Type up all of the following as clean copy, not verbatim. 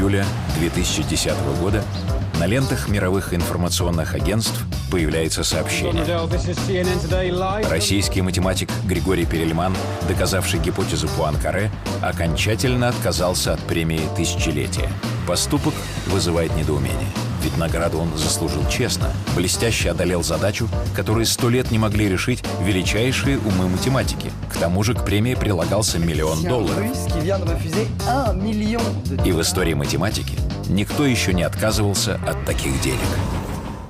июля 2010 года на лентах мировых информационных агентств появляется сообщение. Российский математик Григорий Перельман, доказавший гипотезу Пуанкаре, окончательно отказался от премии тысячелетия. Поступок вызывает недоумение. Ведь награду он заслужил честно, блестяще одолел задачу, которую 100 лет не могли решить величайшие умы математики. К тому же к премии прилагался $1 миллион. И в истории математики никто еще не отказывался от таких денег.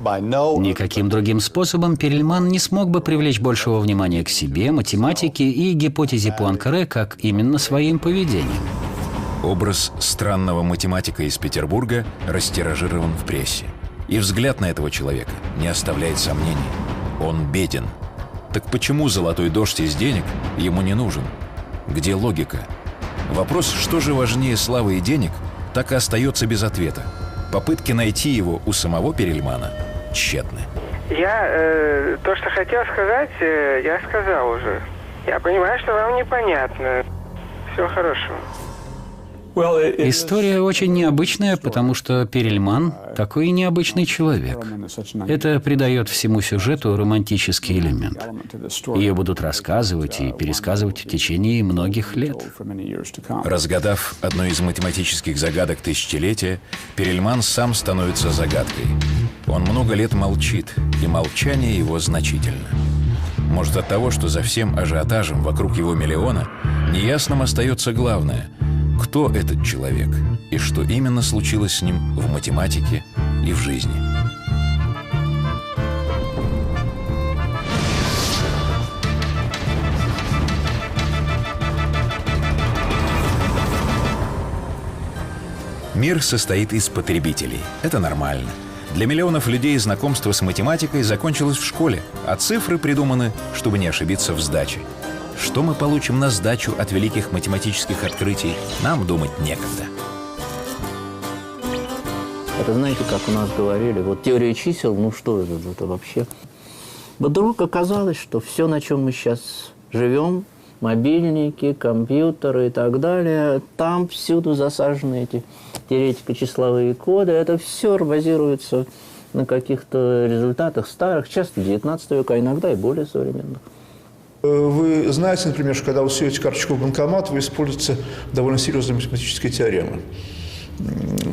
Никаким другим способом Перельман не смог бы привлечь большего внимания к себе, математике и гипотезе Пуанкаре, как именно своим поведением. Образ странного математика из Петербурга растиражирован в прессе. И взгляд на этого человека не оставляет сомнений. Он беден. Так почему золотой дождь из денег ему не нужен? Где логика? Вопрос, что же важнее славы и денег, так и остается без ответа. Попытки найти его у самого Перельмана тщетны. То, что хотел сказать, я сказал уже. Я понимаю, что вам непонятно. Всего хорошего. История очень необычная, потому что Перельман – такой необычный человек. Это придает всему сюжету романтический элемент. Ее будут рассказывать и пересказывать в течение многих лет. Разгадав одну из математических загадок тысячелетия, Перельман сам становится загадкой. Он много лет молчит, и молчание его значительно. Может, от того, что за всем ажиотажем вокруг его миллиона неясным остается главное – кто этот человек и что именно случилось с ним в математике и в жизни. Мир состоит из потребителей. Это нормально. Для миллионов людей знакомство с математикой закончилось в школе, а цифры придуманы, чтобы не ошибиться в сдаче. Что мы получим на сдачу от великих математических открытий, нам думать некогда. Это знаете, как у нас говорили, вот теория чисел, ну что это вообще? Вдруг оказалось, что все, на чем мы сейчас живем, мобильники, компьютеры и так далее, там всюду засажены эти теоретико-числовые коды, это все базируется на каких-то результатах старых, часто 19 века, а иногда и более современных. Вы знаете, например, что когда вы суете карточку в банкомат, вы используете довольно серьезные математические теоремы.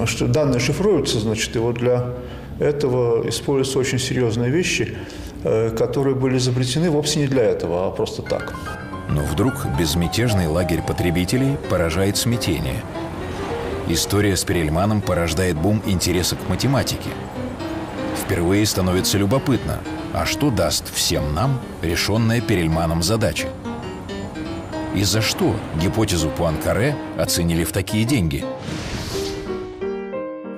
Что данные шифруются, значит, и вот для этого используются очень серьезные вещи, которые были изобретены вовсе не для этого, а просто так. Но вдруг безмятежный лагерь потребителей поражает смятение. История с Перельманом порождает бум интереса к математике. Впервые становится любопытно, а что даст всем нам решенная Перельманом задача? И за что гипотезу Пуанкаре оценили в такие деньги?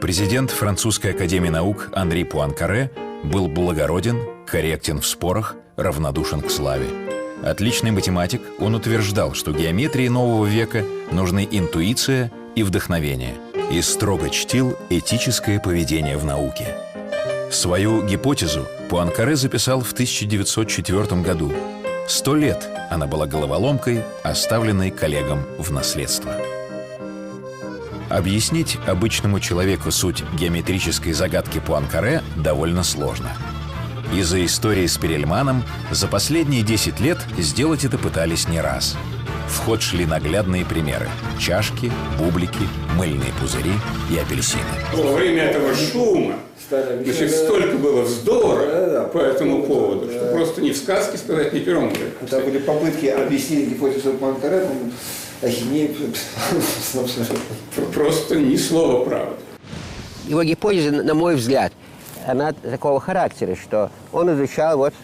Президент Французской академии наук Анри Пуанкаре был благороден, корректен в спорах, равнодушен к славе. Отличный математик, он утверждал, что геометрии нового века нужны интуиция и вдохновение, и строго чтил этическое поведение в науке. Свою гипотезу Пуанкаре записал в 1904 году. 100 лет она была головоломкой, оставленной коллегам в наследство. Объяснить обычному человеку суть геометрической загадки Пуанкаре довольно сложно. Из-за истории с Перельманом за последние 10 лет сделать это пытались не раз. В ход шли наглядные примеры – чашки, бублики, мыльные пузыри и апельсины. Во время этого шума, значит, столько было вздора по этому поводу, что просто ни в сказке сказать, ни пером. Это были попытки объяснить гипотезу Пуанкаре, просто ни слова правды. Его гипотеза, на мой взгляд, она такого характера, что он изучал вот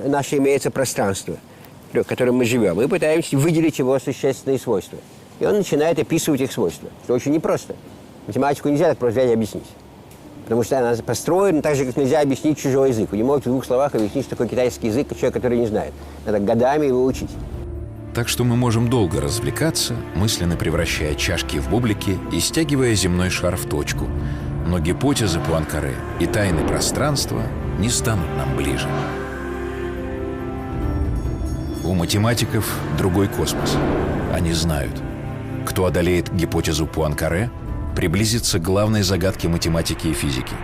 наше имеется пространство, в котором мы живем, и пытаемся выделить его существенные свойства. И он начинает описывать их свойства, что очень непросто. Математику нельзя так просто взять и объяснить. Потому что она построена так же, как нельзя объяснить чужой язык. Вы не можете в 2 словах объяснить, что такое китайский язык, человек, который не знает. Надо годами его учить. Так что мы можем долго развлекаться, мысленно превращая чашки в бублики и стягивая земной шар в точку. Но гипотезы Пуанкаре и тайны пространства не станут нам ближе. У математиков другой космос. Они знают, кто одолеет гипотезу Пуанкаре, приблизиться к главной загадке математики и физики.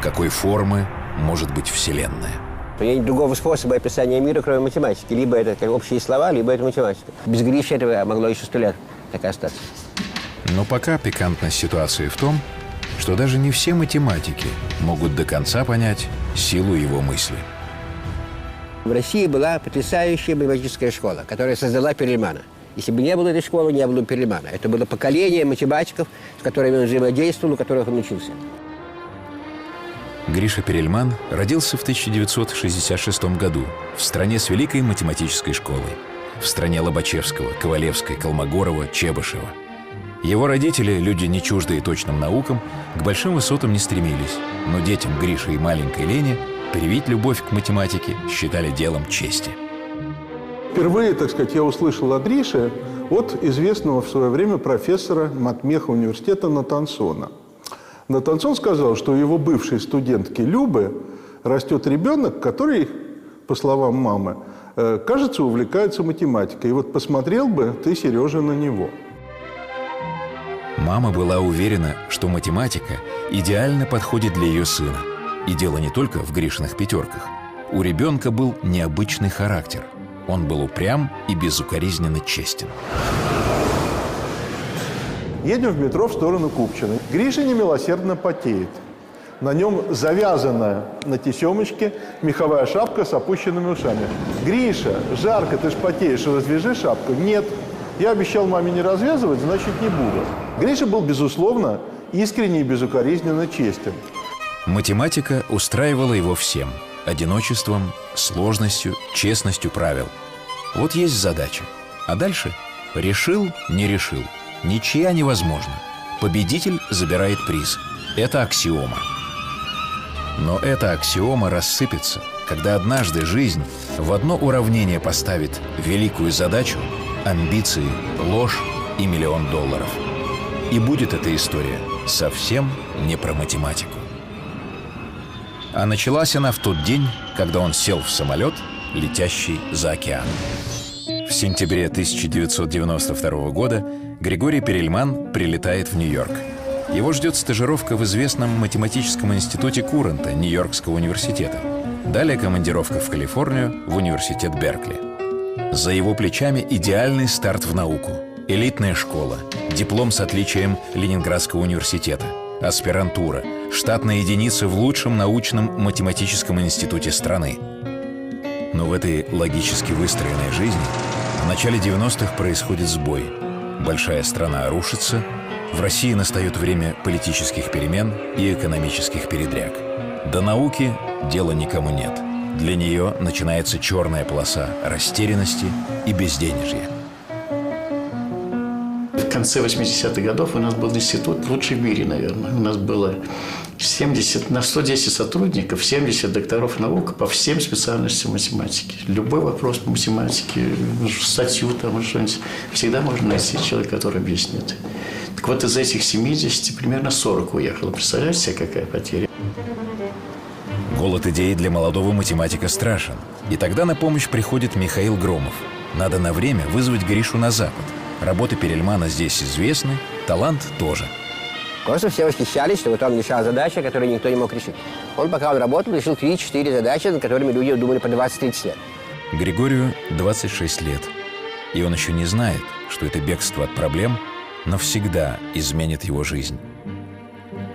Какой формы может быть Вселенная? Нет другого способа описания мира, кроме математики. Либо это общие слова, либо это математика. Без Гриши этого могло еще 100 лет так и остаться. Но пока пикантность ситуации в том, что даже не все математики могут до конца понять силу его мысли. В России была потрясающая математическая школа, которая создала Перельмана. Если бы не было этой школы, не было бы Перельмана. Это было поколение математиков, с которыми он взаимодействовал, у которых он учился. Гриша Перельман родился в 1966 году в стране с великой математической школой. В стране Лобачевского, Ковалевской, Колмогорова, Чебышева. Его родители, люди не чуждые точным наукам, к большим высотам не стремились. Но детям Гриши и маленькой Лене привить любовь к математике считали делом чести. Впервые, так сказать, я услышал о Грише от известного в свое время профессора матмеха университета Натансона. Натансон сказал, что у его бывшей студентки Любы растет ребенок, который, по словам мамы, кажется, увлекается математикой. И вот посмотрел бы ты, Сережа, на него. Мама была уверена, что математика идеально подходит для ее сына. И дело не только в Гришиных пятерках. У ребенка был необычный характер. Он был упрям и безукоризненно честен. Едем в метро в сторону Купчино. Гриша немилосердно потеет. На нем завязанная на тесемочке меховая шапка с опущенными ушами. «Гриша, жарко, ты ж потеешь, развяжи шапку». «Нет, я обещал маме не развязывать, значит, не буду». Гриша был, безусловно, искренне и безукоризненно честен. Математика устраивала его всем – одиночеством, сложностью, честностью правил. Вот есть задача. А дальше – решил, не решил. Ничья невозможна. Победитель забирает приз. Это аксиома. Но эта аксиома рассыпется, когда однажды жизнь в одно уравнение поставит великую задачу, амбиции, ложь и $1 000 000. И будет эта история совсем не про математику. А началась она в тот день, когда он сел в самолет, летящий за океан. В сентябре 1992 года Григорий Перельман прилетает в Нью-Йорк. Его ждет стажировка в известном математическом институте Куррента Нью-Йоркского университета. Далее командировка в Калифорнию в университет Беркли. За его плечами идеальный старт в науку. Элитная школа, диплом с отличием Ленинградского университета, аспирантура, штатная единица в лучшем научном математическом институте страны. Но в этой логически выстроенной жизни в начале 90-х происходит сбой. Большая страна рушится, в России настает время политических перемен и экономических передряг. До науки дела никому нет. Для нее начинается черная полоса растерянности и безденежья. В конце 80-х годов у нас был институт лучший в мире, наверное. У нас было 110 сотрудников, 70 докторов наук по всем специальностям математики. Любой вопрос по математике, статью там, что-нибудь, всегда можно найти человека, который объяснит. Так вот, из этих 70 примерно 40 уехало. Представляете себе, какая потеря? Голод идей для молодого математика страшен. И тогда на помощь приходит Михаил Громов. Надо на время вызвать Гришу на Запад. Работы Перельмана здесь известны, талант тоже. Просто все восхищались, что вот он решал задачи, которые никто не мог решить. Он, пока он работал, решил 3-4 задачи, над которыми люди думали по 20-30 лет. Григорию 26 лет. И он еще не знает, что это бегство от проблем навсегда изменит его жизнь.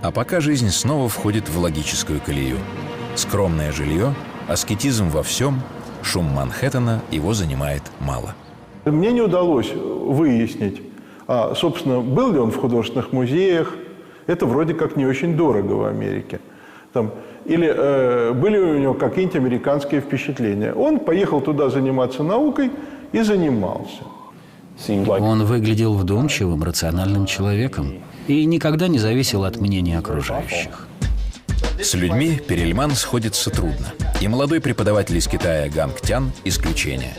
А пока жизнь снова входит в логическую колею. Скромное жилье, аскетизм во всем, шум Манхэттена его занимает мало. Мне не удалось выяснить, собственно, был ли он в художественных музеях. Это вроде как не очень дорого в Америке. Или были у него какие-нибудь американские впечатления. Он поехал туда заниматься наукой и занимался. Он выглядел вдумчивым, рациональным человеком и никогда не зависел от мнения окружающих. С людьми Перельман сходится трудно. И молодой преподаватель из Китая Ганг Тян – исключение.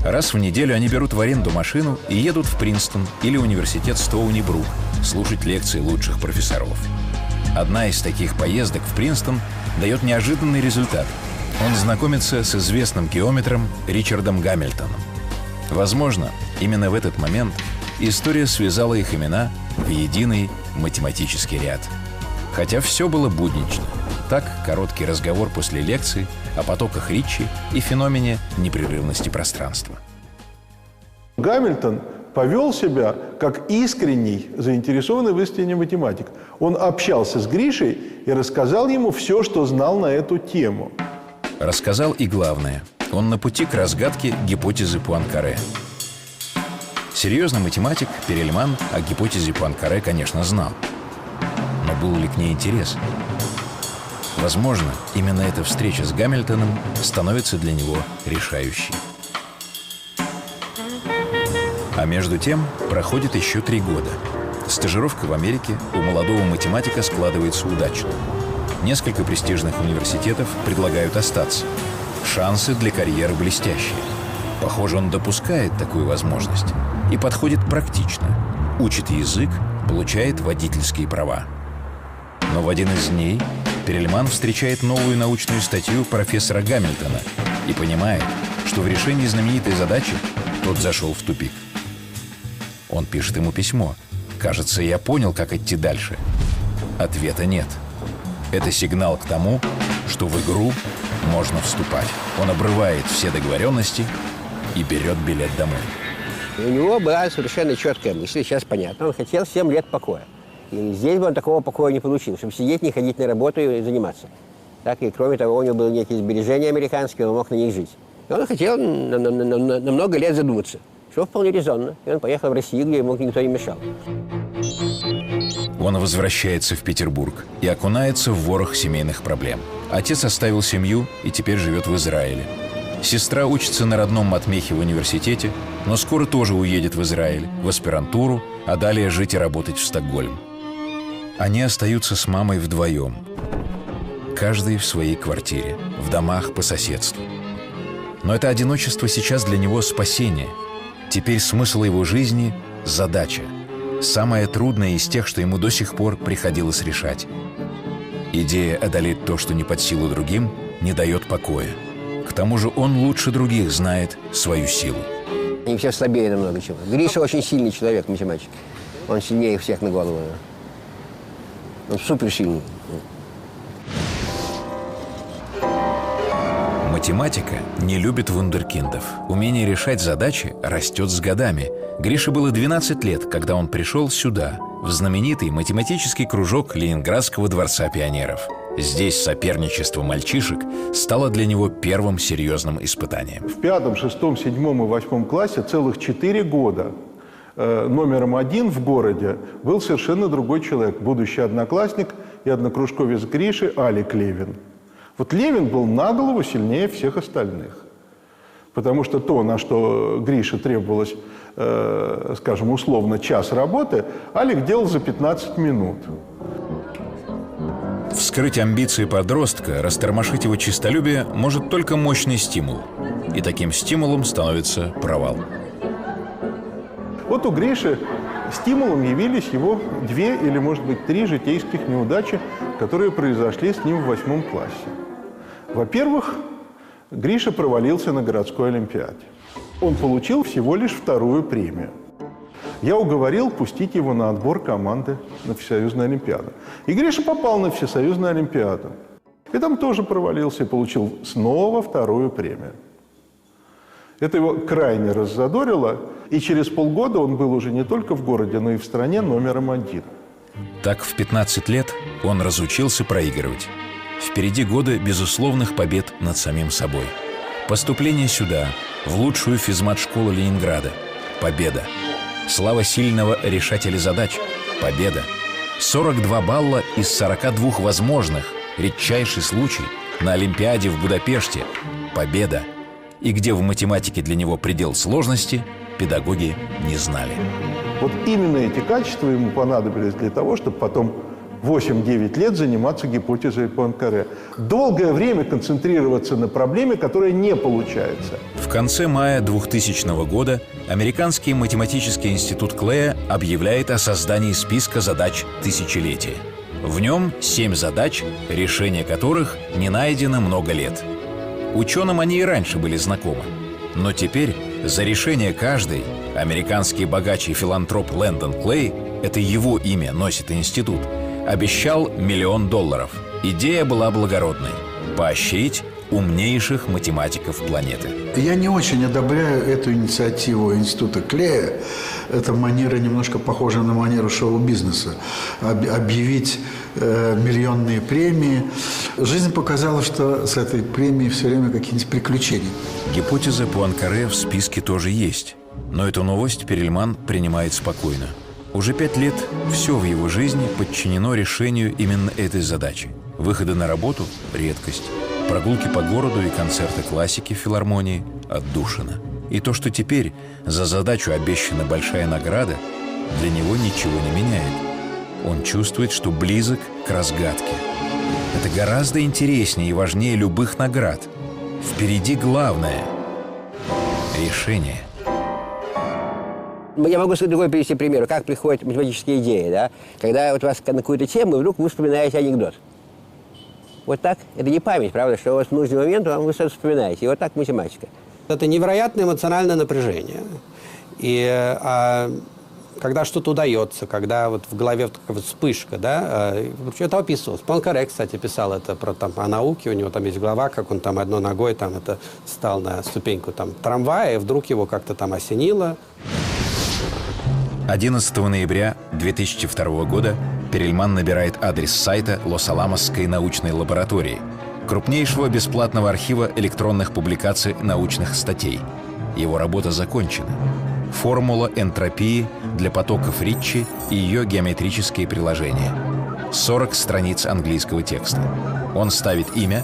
Раз в неделю они берут в аренду машину и едут в Принстон или университет Стоуни Брук слушать лекции лучших профессоров. Одна из таких поездок в Принстон дает неожиданный результат. Он знакомится с известным геометром Ричардом Гамильтоном. Возможно, именно в этот момент история связала их имена в единый математический ряд. Хотя все было буднично. Так, короткий разговор после лекции о потоках Ричи и феномене непрерывности пространства. Гамильтон повел себя как искренний, заинтересованный в истине математик. Он общался с Гришей и рассказал ему все, что знал на эту тему. Рассказал и главное. Он на пути к разгадке гипотезы Пуанкаре. Серьезный математик Перельман о гипотезе Пуанкаре, конечно, знал. Но был ли к ней интерес? Возможно, именно эта встреча с Гамильтоном становится для него решающей. А между тем проходит еще 3 года. Стажировка в Америке у молодого математика складывается удачно. Несколько престижных университетов предлагают остаться. Шансы для карьеры блестящие. Похоже, он допускает такую возможность и подходит практично. Учит язык, получает водительские права. Но в один из дней Перельман встречает новую научную статью профессора Гамильтона и понимает, что в решении знаменитой задачи тот зашел в тупик. Он пишет ему письмо. «Кажется, я понял, как идти дальше». Ответа нет. Это сигнал к тому, что в игру можно вступать. Он обрывает все договоренности и берет билет домой. У него была совершенно четкая мысль, сейчас понятно. Он хотел 7 лет покоя. И здесь бы он такого покоя не получил, чтобы сидеть, не ходить на работу и заниматься. Так, и кроме того, у него были некие сбережения американские, он мог на них жить. И он хотел на много лет задуматься, что вполне резонно. И он поехал в Россию, где ему никто не мешал. Он возвращается в Петербург и окунается в ворох семейных проблем. Отец оставил семью и теперь живет в Израиле. Сестра учится на родном Матмехе в университете, но скоро тоже уедет в Израиль, в аспирантуру, а далее жить и работать в Стокгольм. Они остаются с мамой вдвоем. Каждый в своей квартире, в домах по соседству. Но это одиночество сейчас для него спасение. Теперь смысл его жизни – задача. Самое трудное из тех, что ему до сих пор приходилось решать. Идея одолеть то, что не под силу другим, не дает покоя. К тому же он лучше других знает свою силу. Они все слабее намного чего. Гриша очень сильный человек, математик. Он сильнее всех на голову. Он суперсильный. Математика не любит вундеркиндов. Умение решать задачи растет с годами. Грише было 12 лет, когда он пришел сюда, в знаменитый математический кружок Ленинградского дворца пионеров. Здесь соперничество мальчишек стало для него первым серьезным испытанием. В 5, 6, 7 и 8 классе целых 4 года номером 1 в городе был совершенно другой человек, будущий одноклассник и однокружковец Гриши Алик Левин. Вот Левин был на голову сильнее всех остальных. Потому что то, на что Грише требовалось, скажем, условно, час работы, Алик делал за 15 минут. Вскрыть амбиции подростка, растормошить его честолюбие может только мощный стимул. И таким стимулом становится провал. Вот у Гриши стимулом явились его 2 или, может быть, 3 житейских неудачи, которые произошли с ним в 8 классе. Во-первых, Гриша провалился на городской олимпиаде. Он получил всего лишь 2-ю премию. Я уговорил пустить его на отбор команды на Всесоюзную олимпиаду. И Гриша попал на Всесоюзную олимпиаду. И там тоже провалился и получил снова 2-ю премию. Это его крайне раззадорило, и через полгода он был уже не только в городе, но и в стране номером 1. Так в 15 лет он разучился проигрывать. Впереди годы безусловных побед над самим собой. Поступление сюда, в лучшую физмат-школу Ленинграда. Победа. Слава сильного решателя задач. Победа. 42 балла из 42 возможных. Редчайший случай. На Олимпиаде в Будапеште. Победа. И где в математике для него предел сложности, педагоги не знали. Вот именно эти качества ему понадобились для того, чтобы потом 8-9 лет заниматься гипотезой Пуанкаре. Долгое время концентрироваться на проблеме, которая не получается. В конце мая 2000 года Американский математический институт Клея объявляет о создании списка задач тысячелетия. В нем 7 задач, решение которых не найдено много лет. Ученым они и раньше были знакомы. Но теперь За решение каждой американский богач и филантроп Лэндон Клей, это его имя носит институт, обещал $1 миллион. Идея была благородной – поощрить умнейших математиков планеты. Я не очень одобряю эту инициативу Института Клея. Эта манера немножко похожа на манеру шоу-бизнеса. Объявить миллионные премии. Жизнь показала, что с этой премией все время какие-нибудь приключения. Гипотеза Пуанкаре в списке тоже есть. Но эту новость Перельман принимает спокойно. Уже 5 лет все в его жизни подчинено решению именно этой задачи. Выходы на работу – редкость. Прогулки по городу и концерты классики в филармонии – отдушина. И то, что теперь за задачу обещана большая награда, для него ничего не меняет. Он чувствует, что близок к разгадке. Это гораздо интереснее и важнее любых наград. Впереди главное – решение. Я могу другой привести пример, как приходят математические идеи, да? Когда вот у вас на какую-то тему, вдруг вы вспоминаете анекдот. Вот так. Это не память, правда, что у вас в нужный момент вы что-то вспоминаете. И вот так математика. Это невероятное эмоциональное напряжение. И когда что-то удается, когда вот в голове такая вот вспышка, да, это описывалось. Пуанкаре, кстати, писал это о науке, у него там есть глава, как он там одной ногой там это встал на ступеньку там трамвая, и вдруг его как-то там осенило. 11 ноября 2002 года Перельман набирает адрес сайта Лос-Аламосской научной лаборатории, крупнейшего бесплатного архива электронных публикаций научных статей. Его работа закончена. Формула энтропии для потоков Риччи и ее геометрические приложения. 40 страниц английского текста. Он ставит имя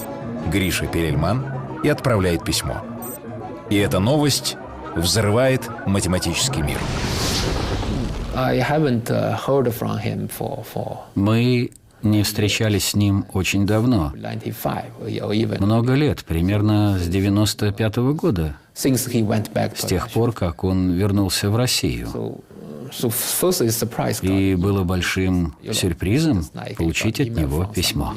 Гриша Перельман и отправляет письмо. И эта новость взрывает математический мир. Мы не встречались с ним очень давно. Много лет, примерно с 95-го года. С тех пор, как он вернулся в Россию. И было большим сюрпризом получить от него письмо.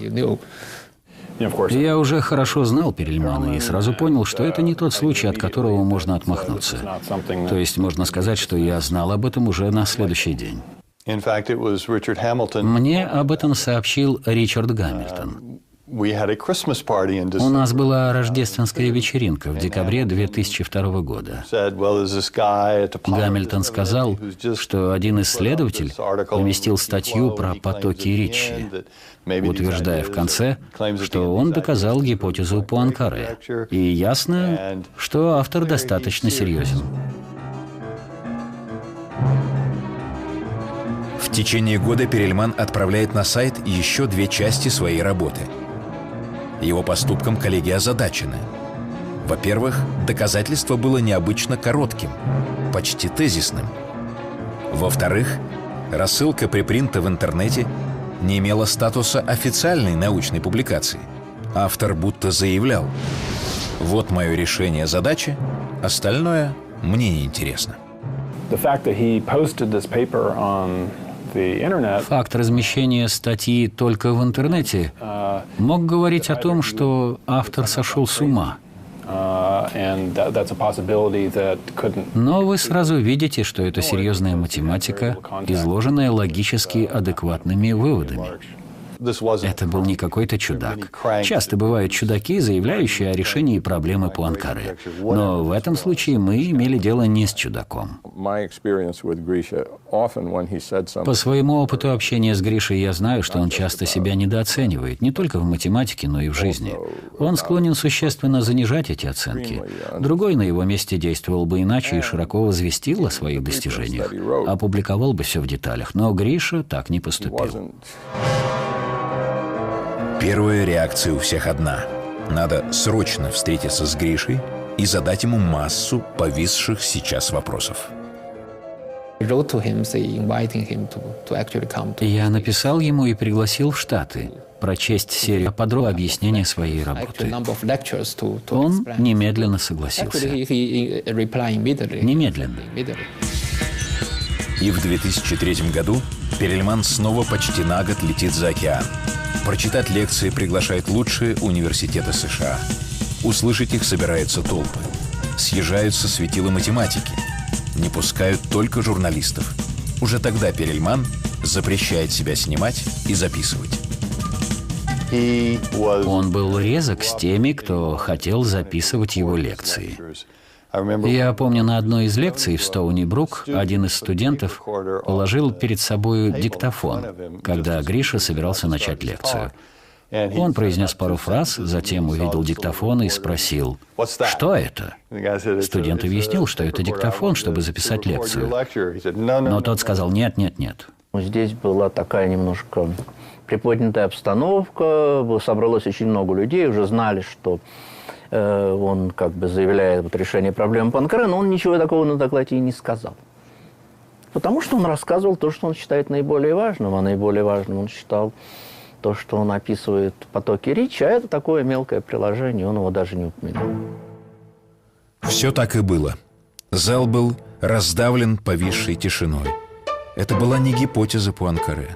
Я уже хорошо знал Перельмана и сразу понял, что это не тот случай, от которого можно отмахнуться. То есть можно сказать, что я знал об этом уже на следующий день. Мне об этом сообщил Ричард Гамильтон. У нас была рождественская вечеринка в декабре 2002 года. Гамильтон сказал, что один исследователь поместил статью про потоки Риччи, утверждая в конце, что он доказал гипотезу Пуанкаре. И ясно, что автор достаточно серьезен. В течение года Перельман отправляет на сайт еще 2 части своей работы. Его поступком коллеги озадачены. Во-первых, доказательство было необычно коротким, почти тезисным. Во-вторых, рассылка препринта в интернете не имела статуса официальной научной публикации. Автор будто заявлял: «Вот мое решение задачи, остальное мне не интересно». Факт размещения статьи только в интернете мог говорить о том, что автор сошел с ума. Но вы сразу видите, что это серьезная математика, изложенная логически адекватными выводами. Это был не какой-то чудак. Часто бывают чудаки, заявляющие о решении проблемы Пуанкаре. Но в этом случае мы имели дело не с чудаком. По своему опыту общения с Гришей я знаю, что он часто себя недооценивает, не только в математике, но и в жизни. Он склонен существенно занижать эти оценки. Другой на его месте действовал бы иначе и широко возвестил о своих достижениях, опубликовал бы все в деталях. Но Гриша так не поступил. Первая реакция у всех одна. Надо срочно встретиться с Гришей и задать ему массу повисших сейчас вопросов. Я написал ему и пригласил в Штаты прочесть серию подробного объяснения своей работы. Он немедленно согласился. Немедленно. И в 2003 году Перельман снова почти на год летит за океан. Прочитать лекции приглашают лучшие университеты США. Услышать их собираются толпы. съезжают со светила математики. Не пускают только журналистов. Уже тогда Перельман запрещает себя снимать и записывать. Он был резок с теми, кто хотел записывать его лекции. Я помню, на одной из лекций в Стоуни-Брук один из студентов положил перед собой диктофон, когда Гриша собирался начать лекцию. Он произнес пару фраз, затем увидел диктофон и спросил: «Что это?» Студент объяснил, что это диктофон, чтобы записать лекцию. Но тот сказал: «Нет, нет, нет». Здесь была такая немножко приподнятая обстановка, собралось очень много людей, уже знали, что он как бы заявляет решение проблемы Пуанкаре, но он ничего такого на докладе и не сказал. Потому что он рассказывал то, что он считает наиболее важным, а наиболее важным он считал то, что он описывает потоки речи, а это такое мелкое приложение, он его даже не упомянул. Все так и было. Зал был раздавлен повисшей тишиной. Это была не гипотеза Пуанкаре,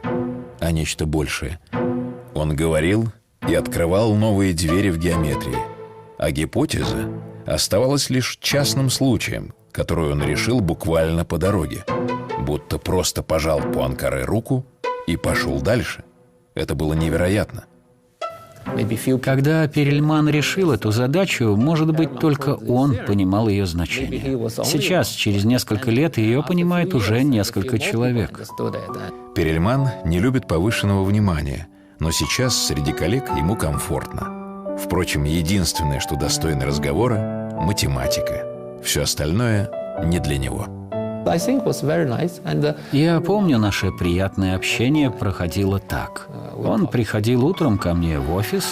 а нечто большее. Он говорил и открывал новые двери в геометрии. А гипотеза оставалась лишь частным случаем, который он решил буквально по дороге. Будто просто пожал Пуанкаре руку и пошел дальше. Это было невероятно. Когда Перельман решил эту задачу, может быть, только он понимал ее значение. Сейчас, через несколько лет, ее понимает уже несколько человек. Перельман не любит повышенного внимания, но сейчас среди коллег ему комфортно. Впрочем, единственное, что достойно разговора – математика. Все остальное не для него. Я помню, наше приятное общение проходило так. Он приходил утром ко мне в офис,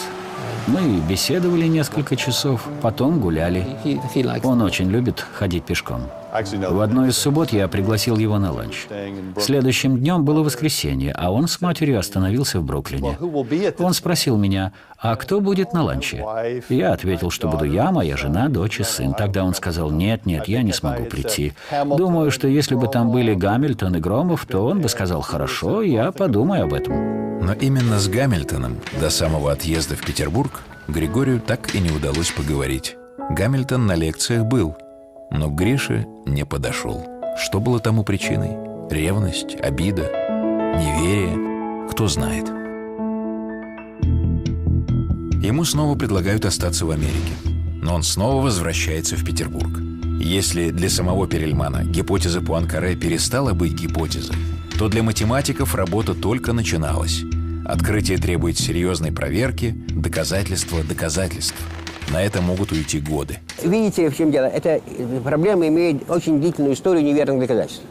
мы беседовали несколько часов, потом гуляли. Он очень любит ходить пешком. В одну из суббот я пригласил его на ланч. Следующим днем было воскресенье, а он с матерью остановился в Бруклине. Он спросил меня: «А кто будет на ланче?» Я ответил, что буду я, моя жена, дочь и сын. Тогда он сказал: «Нет, нет, я не смогу прийти. Думаю, что если бы там были Гамильтон и Громов, то он бы сказал: хорошо, я подумаю об этом». Но именно с Гамильтоном до самого отъезда в Петербург Григорию так и не удалось поговорить. Гамильтон на лекциях был, но к Грише не подошел. Что было тому причиной? Ревность, обида, неверие? Кто знает. Ему снова предлагают остаться в Америке, но он снова возвращается в Петербург. Если для самого Перельмана гипотеза Пуанкаре перестала быть гипотезой, то для математиков работа только начиналась. Открытие требует серьезной проверки, доказательства. На это могут уйти годы. Видите, в чем дело? Эта проблема имеет очень длительную историю неверных доказательств.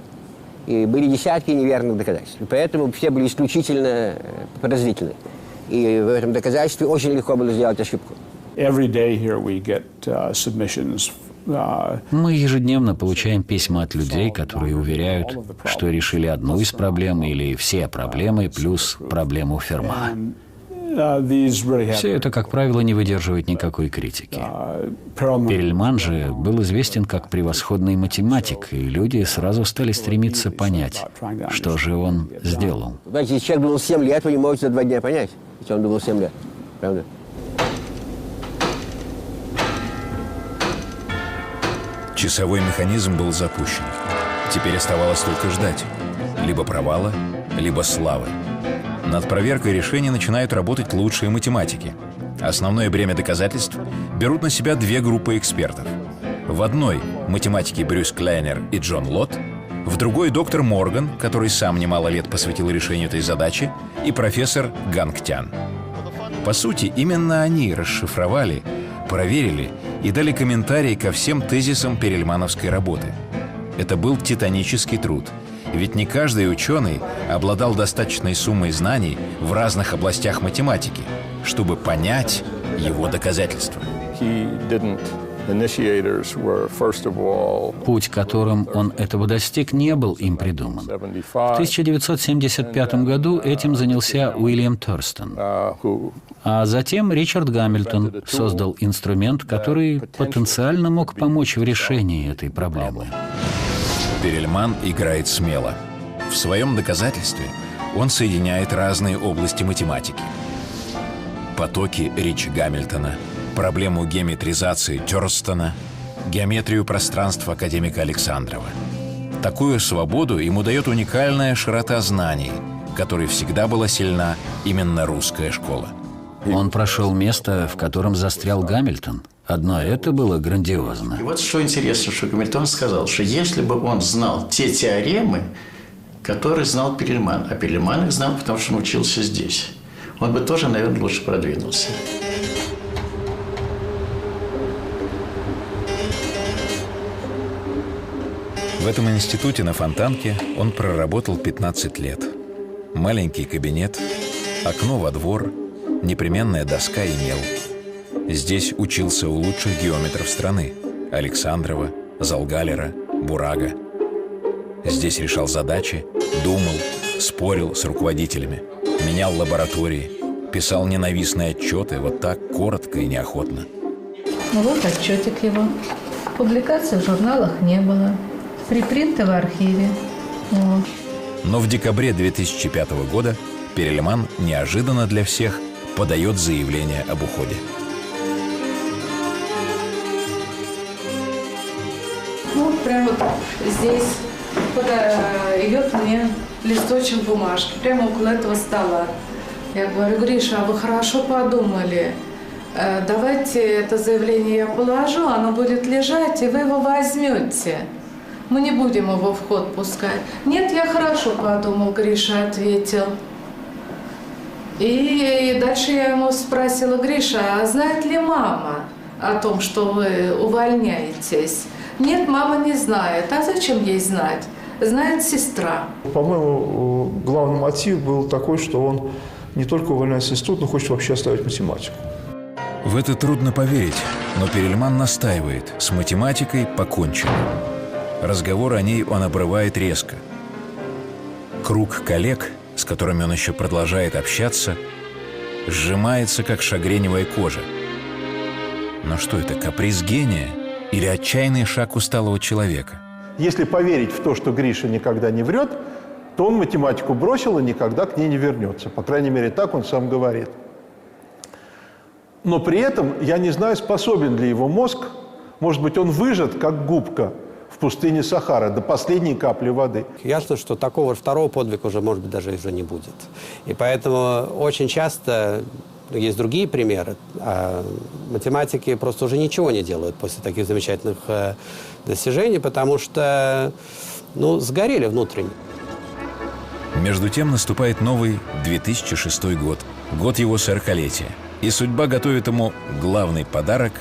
И были десятки неверных доказательств. И поэтому все были исключительно подозрительны. И в этом доказательстве очень легко было сделать ошибку. Мы ежедневно получаем письма от людей, которые уверяют, что решили одну из проблем или все проблемы плюс проблему Ферма. Все это, как правило, не выдерживает никакой критики. Перельман же был известен как превосходный математик, и люди сразу стали стремиться понять, что же он сделал. Знаете, если человек думал 7 лет, вы не можете за 2 дня понять, если он думал 7 лет. Правда? Часовой механизм был запущен. Теперь оставалось только ждать. Либо провала, либо славы. Над проверкой решений начинают работать лучшие математики. Основное бремя доказательств берут на себя 2 группы экспертов. В одной – математики Брюс Клейнер и Джон Лотт, в другой – доктор Морган, который сам немало лет посвятил решению этой задачи, и профессор Гангтян. По сути, именно они расшифровали, проверили и дали комментарии ко всем тезисам перельмановской работы. Это был титанический труд. Ведь не каждый ученый обладал достаточной суммой знаний в разных областях математики, чтобы понять его доказательства. Путь, которым он этого достиг, не был им придуман. В 1975 году этим занялся Уильям Торстон. А затем Ричард Гамильтон создал инструмент, который потенциально мог помочь в решении этой проблемы. Перельман играет смело. В своем доказательстве он соединяет разные области математики. Потоки Ричи Гамильтона, проблему геометризации Торстона, геометрию пространства академика Александрова. Такую свободу ему дает уникальная широта знаний, которой всегда была сильна именно русская школа. Он прошел место, в котором застрял Гамильтон. Одно это было грандиозно. И вот что интересно, что Гамильтон сказал, что если бы он знал те теоремы, которые знал Перельман, а Перельман их знал, потому что он учился здесь, он бы тоже, наверное, лучше продвинулся. В этом институте на Фонтанке он проработал 15 лет. Маленький кабинет, окно во двор, непременная доска и мел. Здесь учился у лучших геометров страны – Александрова, Залгалера, Бурага. Здесь решал задачи, думал, спорил с руководителями, менял лаборатории, писал ненавистные отчеты вот так, коротко и неохотно. Вот отчетик его. Публикаций в журналах не было. Припринты в архиве. Вот. Но в декабре 2005 года Перельман неожиданно для всех подает заявление об уходе. Ну, прямо вот здесь идет мне листочек бумажки, прямо около этого стола. Я говорю: Гриша, а вы хорошо подумали. Давайте это заявление я положу, оно будет лежать, и вы его возьмете. Мы не будем его в ход пускать. Нет, я хорошо подумал, Гриша ответил. И дальше я ему спросила: Гриша, а знает ли мама о том, что вы увольняетесь? Нет, мама не знает. А зачем ей знать? Знает сестра. По-моему, главный мотив был такой, что он не только увольняет сестру, но хочет вообще оставить математику. В это трудно поверить, но Перельман настаивает: с математикой покончено. Разговор о ней он обрывает резко. Круг коллег, с которыми он еще продолжает общаться, сжимается, как шагреневая кожа. Но что это, каприз гения или отчаянный шаг усталого человека? Если поверить в то, что Гриша никогда не врет, то он математику бросил и никогда к ней не вернется. По крайней мере, так он сам говорит. Но при этом я не знаю, способен ли его мозг, может быть, он выжат, как губка в пустыне Сахара, до последней капли воды. Ясно, что такого второго подвига уже, может быть, даже уже не будет. И поэтому очень часто есть другие примеры. Математики просто уже ничего не делают после таких замечательных достижений, потому что, сгорели внутренне. Между тем наступает новый 2006 год, год его 40-летия. И судьба готовит ему главный подарок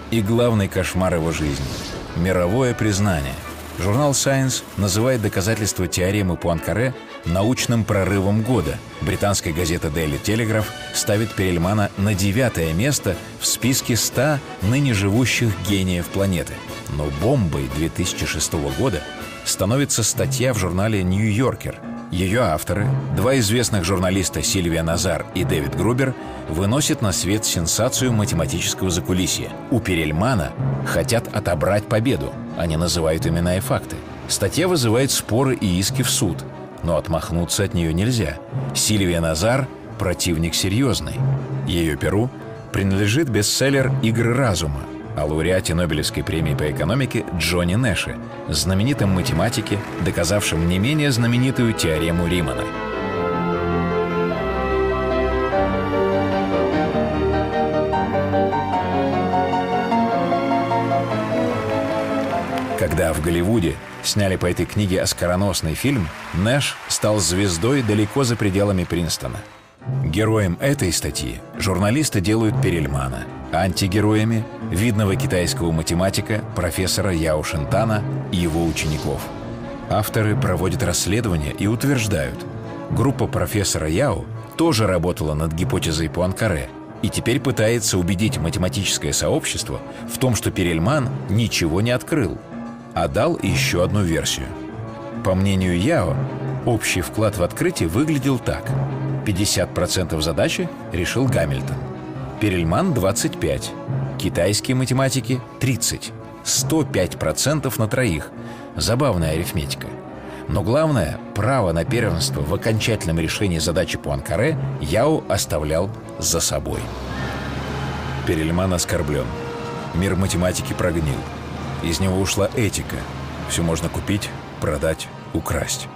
и главный кошмар его жизни – мировое признание. Журнал Science называет доказательство теоремы Пуанкаре научным прорывом года. Британская газета Daily Telegraph ставит Перельмана на 9-е место в списке 100 ныне живущих гениев планеты. Но бомбой 2006 года становится статья в журнале «Нью-Йоркер». Ее авторы, два известных журналиста Сильвия Назар и Дэвид Грубер, выносят на свет сенсацию математического закулисья. У Перельмана хотят отобрать победу. Они называют имена и факты. Статья вызывает споры и иски в суд. Но отмахнуться от нее нельзя. Сильвия Назар – противник серьезный. Ее перу принадлежит бестселлер «Игры разума» о лауреате Нобелевской премии по экономике Джонни Нэше, знаменитом математике, доказавшем не менее знаменитую теорему Римана. Когда в Голливуде сняли по этой книге оскароносный фильм, Нэш стал звездой далеко за пределами Принстона. Героем этой статьи журналисты делают Перельмана, а антигероями – видного китайского математика профессора Яо Шинтана и его учеников. Авторы проводят расследование и утверждают, группа профессора Яо тоже работала над гипотезой Пуанкаре и теперь пытается убедить математическое сообщество в том, что Перельман ничего не открыл, а дал еще одну версию. По мнению Яо, общий вклад в открытие выглядел так: 50% задачи решил Гамильтон, Перельман – 25%, китайские математики – 30%, 105% на троих. Забавная арифметика. Но главное, право на первенство в окончательном решении задачи Пуанкаре Яо оставлял за собой. Перельман оскорблен. Мир математики прогнил. Из него ушла этика. Все можно купить, продать, украсть.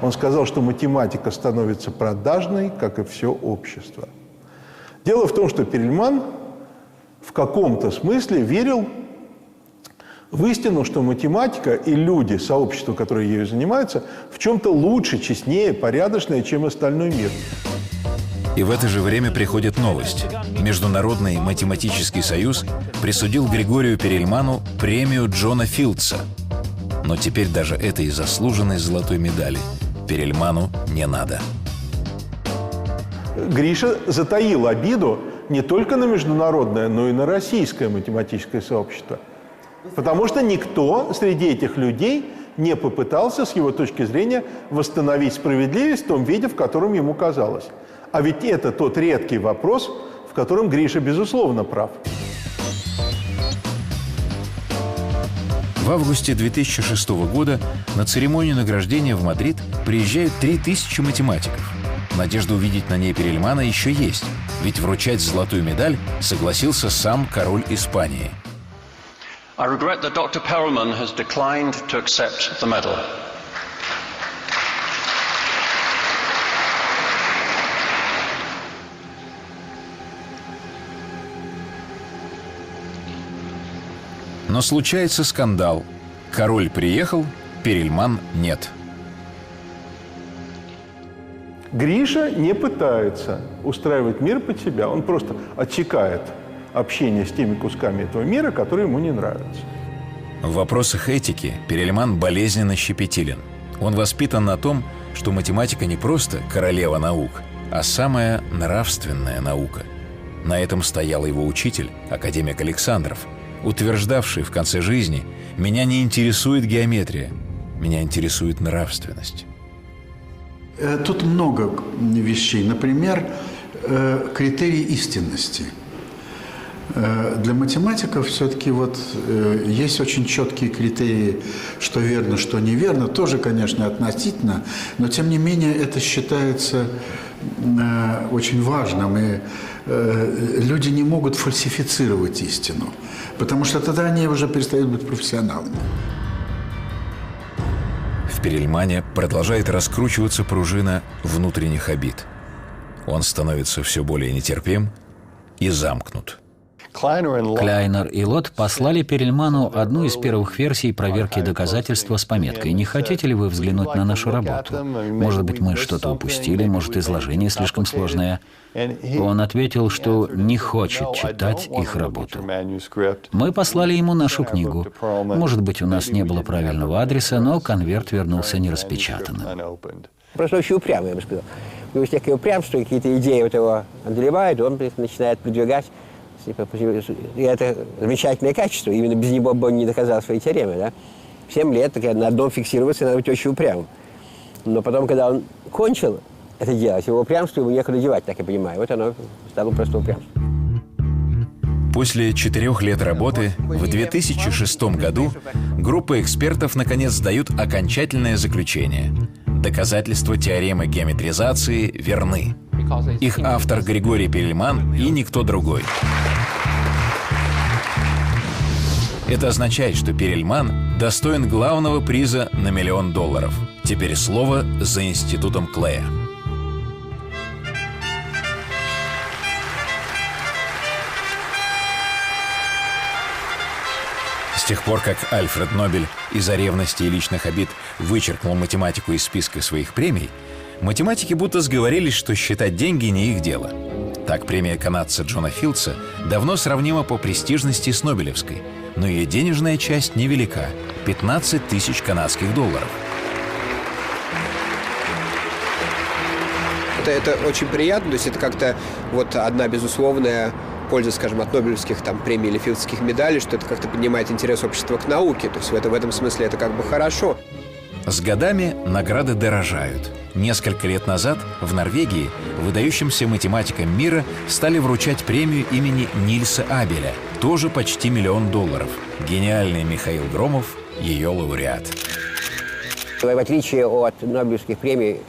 Он сказал, что математика становится продажной, как и все общество. Дело в том, что Перельман в каком-то смысле верил в истину, что математика и люди, сообщество, которое ею занимаются, в чем-то лучше, честнее, порядочнее, чем остальной мир. И в это же время приходит новость. Международный математический союз присудил Григорию Перельману премию Джона Филдса. Но теперь даже этой заслуженной золотой медали Перельману не надо. Гриша затаил обиду не только на международное, но и на российское математическое сообщество. Потому что никто среди этих людей не попытался, с его точки зрения, восстановить справедливость в том виде, в котором ему казалось. А ведь это тот редкий вопрос, в котором Гриша, безусловно, прав. В августе 2006 года на церемонию награждения в Мадрид приезжают 3000 математиков. Надежда увидеть на ней Перельмана еще есть, ведь вручать золотую медаль согласился сам король Испании. I regret that Dr. Perelman has declined to accept the medal. Но случается скандал. Король приехал, Перельман нет. Гриша не пытается устраивать мир под себя. Он просто отсекает общение с теми кусками этого мира, которые ему не нравятся. В вопросах этики Перельман болезненно щепетилен. Он воспитан на том, что математика не просто королева наук, а самая нравственная наука. На этом стоял его учитель, академик Александров, утверждавший в конце жизни: «Меня не интересует геометрия, меня интересует нравственность». Тут много вещей. Например, критерий истинности. Для математиков все-таки есть очень четкие критерии, что верно, что неверно. Тоже, конечно, относительно, но тем не менее это считается очень важным. И люди не могут фальсифицировать истину, потому что тогда они уже перестают быть профессионалами. В Перельмане продолжает раскручиваться пружина внутренних обид. Он становится все более нетерпим и замкнут. Кляйнер и Лот послали Перельману одну из первых версий проверки доказательства с пометкой: «Не хотите ли вы взглянуть на нашу работу? Может быть, мы что-то упустили, может, изложение слишком сложное». Он ответил, что не хочет читать их работу. Мы послали ему нашу книгу. Может быть, у нас не было правильного адреса, но конверт вернулся нераспечатанным. Просто очень упрямый, я бы сказал. У него есть некое упрямство, какие-то идеи его одолевают, он начинает продвигать. И это замечательное качество. Именно без него бы он не доказал свои теоремы. Да? 7 лет на одном фиксироваться, надо быть очень упрямым. Но потом, когда он кончил это делать, его упрямство ему некуда девать, так я понимаю. Вот оно стало просто упрямством. После 4 лет работы в 2006 году группа экспертов наконец дают окончательное заключение. Доказательства теоремы геометризации верны. Их автор Григорий Перельман и никто другой. Это означает, что Перельман достоин главного приза на $1 миллион. Теперь слово за институтом Клея. С тех пор, как Альфред Нобель из-за ревности и личных обид вычеркнул математику из списка своих премий, математики будто сговорились, что считать деньги не их дело. Так, премия канадца Джона Филдса давно сравнима по престижности с Нобелевской, но ее денежная часть невелика – 15 тысяч канадских долларов. Это очень приятно, то есть это как-то одна безусловная польза, скажем, от нобелевских премий или филдских медалей, что это как-то поднимает интерес общества к науке, то есть в этом смысле это как бы хорошо. С годами награды дорожают. Несколько лет назад в Норвегии выдающимся математикам мира стали вручать премию имени Нильса Абеля, тоже почти $1 миллион. Гениальный Михаил Громов – ее лауреат. В отличие от Нобелевских премий,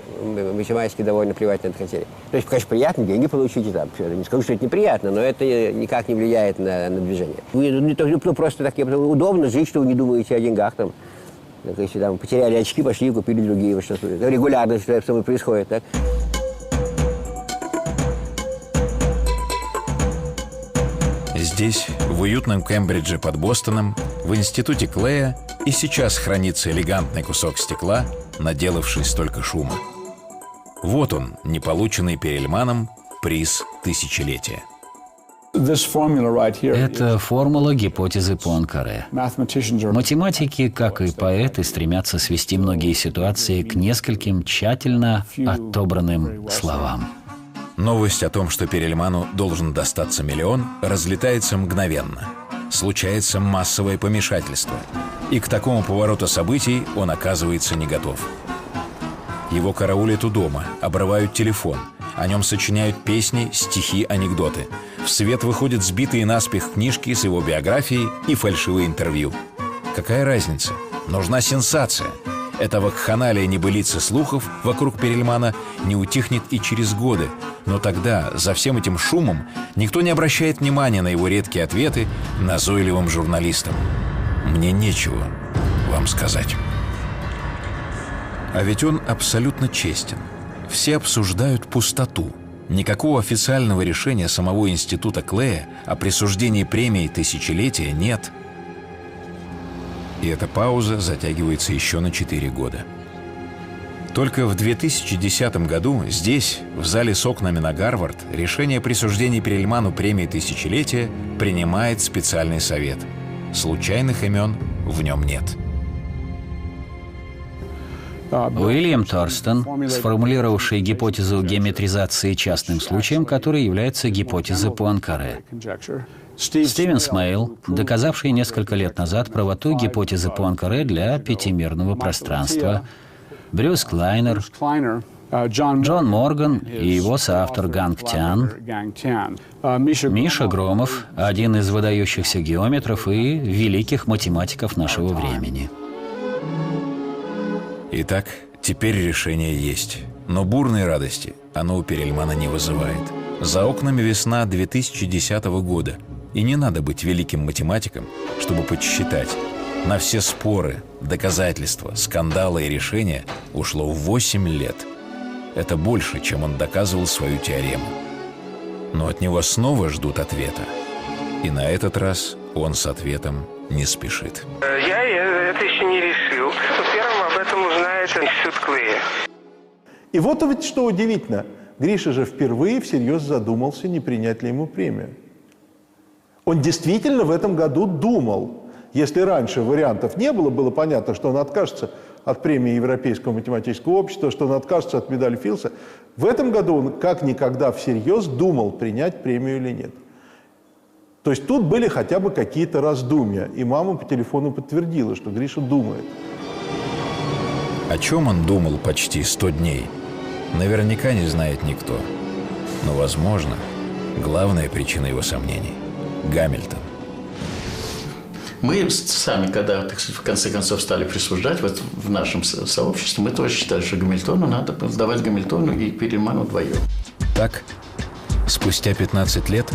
математики довольно плевать на это хотели. То есть, конечно, приятно деньги получить, и там, не скажу, что это неприятно, но это никак не влияет на движение. Вы просто так удобно жить, что вы не думаете о деньгах. Там. Если там потеряли очки, пошли и купили другие. Что регулярно что происходит. Так? Здесь, в уютном Кембридже под Бостоном, в институте Клея и сейчас хранится элегантный кусок стекла, наделавший столько шума. Вот он, неполученный Перельманом приз тысячелетия. Это формула гипотезы Пуанкаре. Математики, как и поэты, стремятся свести многие ситуации к нескольким тщательно отобранным словам. Новость о том, что Перельману должен достаться миллион, разлетается мгновенно. Случается массовое помешательство. И к такому повороту событий он оказывается не готов. Его караулят у дома, обрывают телефон. О нем сочиняют песни, стихи, анекдоты. В свет выходят сбитые наспех книжки с его биографией и фальшивые интервью. Какая разница? Нужна сенсация. Эта вакханалия небылицы слухов вокруг Перельмана не утихнет и через годы. Но тогда, за всем этим шумом, никто не обращает внимания на его редкие ответы назойливым журналистам. «Мне нечего вам сказать». А ведь он абсолютно честен. Все обсуждают пустоту. Никакого официального решения самого института Клея о присуждении премии тысячелетия нет. И эта пауза затягивается еще на 4 года. Только в 2010 году здесь, в зале с окнами на Гарвард, решение о присуждении Перельману премии тысячелетия принимает специальный совет. Случайных имен в нем нет. Уильям Торстон, сформулировавший гипотезу геометризации частным случаем, которая является гипотезой Пуанкаре. Стивен Смейл, доказавший несколько лет назад правоту гипотезы Пуанкаре для пятимерного пространства. Брюс Клайнер, Джон Морган и его соавтор Ганг Тян, Миша Громов, один из выдающихся геометров и великих математиков нашего времени. Итак, теперь решение есть. Но бурной радости оно у Перельмана не вызывает. За окнами весна 2010 года. И не надо быть великим математиком, чтобы подсчитать. На все споры, доказательства, скандалы и решения ушло 8 лет. Это больше, чем он доказывал свою теорему. Но от него снова ждут ответа. И на этот раз он с ответом не спешит. Я это еще не решил. Первым об этом узнает институт Клея. И вот ведь что удивительно. Гриша же впервые всерьез задумался, не принять ли ему премию. Он действительно в этом году думал. Если раньше вариантов не было, было понятно, что он откажется от премии Европейского математического общества, что он откажется от медали Филса. В этом году он как никогда всерьез думал, принять премию или нет. То есть тут были хотя бы какие-то раздумья. И мама по телефону подтвердила, что Гриша думает. О чем он думал почти 100 дней? Наверняка не знает никто. Но, возможно, главная причина его сомнений – Гамильтон. Мы сами, когда, так сказать, в конце концов стали присуждать вот в нашем сообществе, мы тоже считали, что Гамильтону надо сдавать Гамильтону и Перельману вдвоем. Так, спустя 15 лет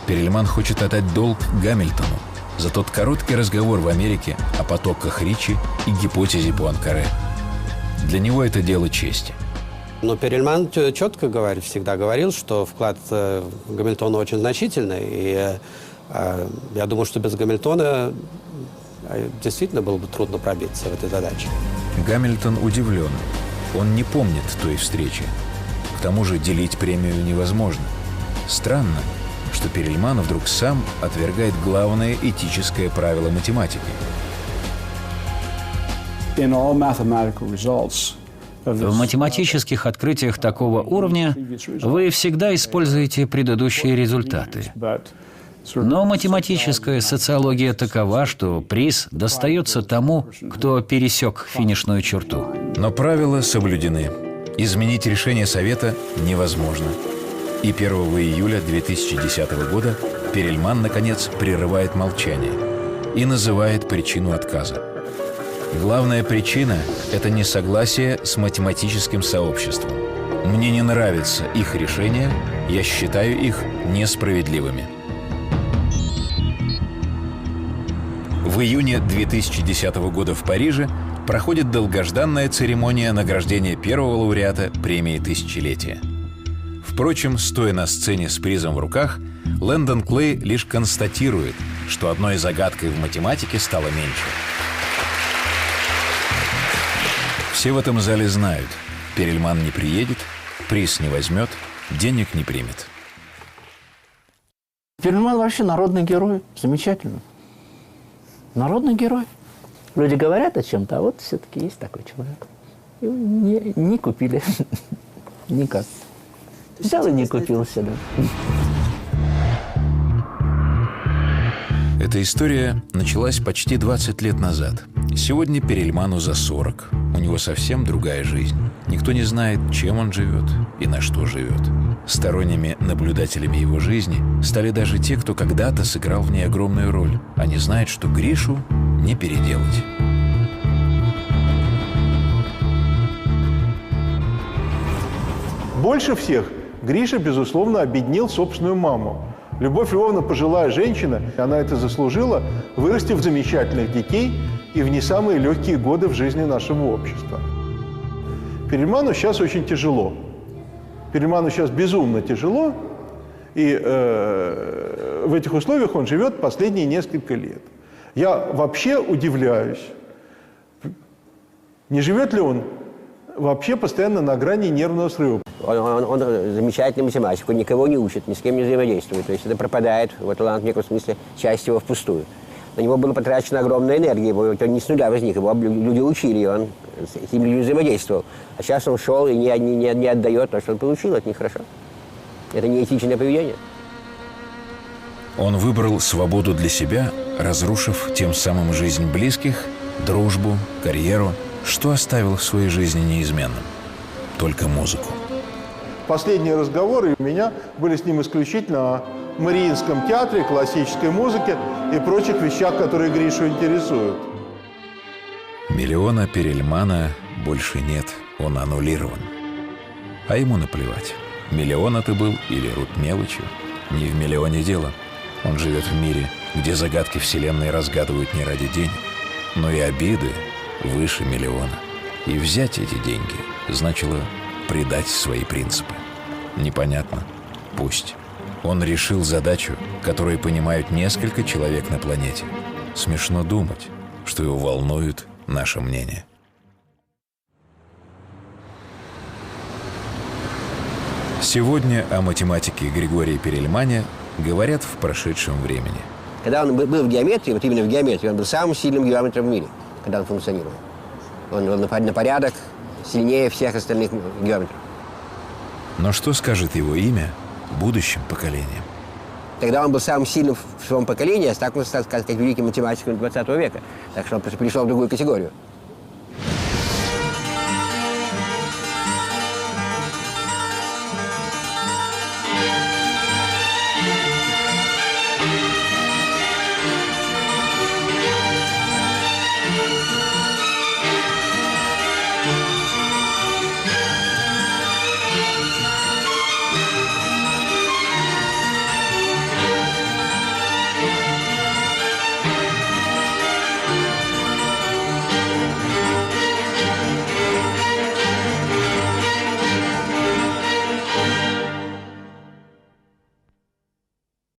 Перельман хочет отдать долг Гамильтону за тот короткий разговор в Америке о потоках Ричи и гипотезе Пуанкаре. Для него это дело чести. Но Перельман четко всегда говорил, что вклад Гамильтона очень значительный. И я думаю, что без Гамильтона действительно было бы трудно пробиться в этой задаче. Гамильтон удивлен. Он не помнит той встречи. К тому же делить премию невозможно. Странно, что Перельман вдруг сам отвергает главное этическое правило математики. В математических открытиях такого уровня вы всегда используете предыдущие результаты. Но математическая социология такова, что приз достается тому, кто пересек финишную черту. Но правила соблюдены. Изменить решение Совета невозможно. И 1 июля 2010 года Перельман, наконец, прерывает молчание и называет причину отказа. Главная причина – это несогласие с математическим сообществом. Мне не нравятся их решения, я считаю их несправедливыми. В июне 2010 года в Париже проходит долгожданная церемония награждения первого лауреата премии «Тысячелетия». Впрочем, стоя на сцене с призом в руках, Лэндон Клей лишь констатирует, что одной загадкой в математике стало меньше. Все в этом зале знают: Перельман не приедет, приз не возьмет, денег не примет. Перельман вообще народный герой. Замечательно. Народный герой. Люди говорят о чем-то, а вот все-таки есть такой человек. Его не купили. Никак. Взял и не купил себя. Эта история началась почти 20 лет назад. Сегодня Перельману за 40. У него совсем другая жизнь. Никто не знает, чем он живет и на что живет. Сторонними наблюдателями его жизни стали даже те, кто когда-то сыграл в ней огромную роль. Они знают, что Гришу не переделать. Больше всех Гриша, безусловно, обеднил собственную маму. Любовь Львовна пожилая женщина, она это заслужила, вырастив замечательных детей и в не самые легкие годы в жизни нашего общества. Перельману сейчас очень тяжело. Перельману сейчас безумно тяжело, и в этих условиях он живет последние несколько лет. Я вообще удивляюсь, не живет ли он вообще постоянно на грани нервного срыва. Он замечательный математик, он никого не учит, ни с кем не взаимодействует. То есть это пропадает, его талант в неком смысле, часть его впустую. На него было потрачено огромная энергия, он не с нуля возник, его люди учили, и он с этими людьми взаимодействовал. А сейчас он шел и не отдает то, что он получил, это нехорошо. Это неэтичное поведение. Он выбрал свободу для себя, разрушив тем самым жизнь близких, дружбу, карьеру. Что оставил в своей жизни неизменным? Только музыку. Последние разговоры у меня были с ним исключительно о Мариинском театре, классической музыке и прочих вещах, которые Гришу интересуют. Миллиона Перельмана больше нет, он аннулирован. А ему наплевать, миллион это был или род мелочи. Не в миллионе дело. Он живет в мире, где загадки Вселенной разгадывают не ради денег, но и обиды выше миллиона. И взять эти деньги значило предать свои принципы. Непонятно? Пусть. Он решил задачу, которую понимают несколько человек на планете. Смешно думать, что его волнует наше мнение. Сегодня о математике Григории Перельмане говорят в прошедшем времени. Когда он был в геометрии, вот именно в геометрии, он был самым сильным геометром в мире, когда он функционировал. Он был на порядок сильнее всех остальных геометров. Но что скажет его имя будущим поколениям? Тогда он был самым сильным в своем поколении, а так он стал, сказать, великим математиком 20 века. Так что он пришел в другую категорию.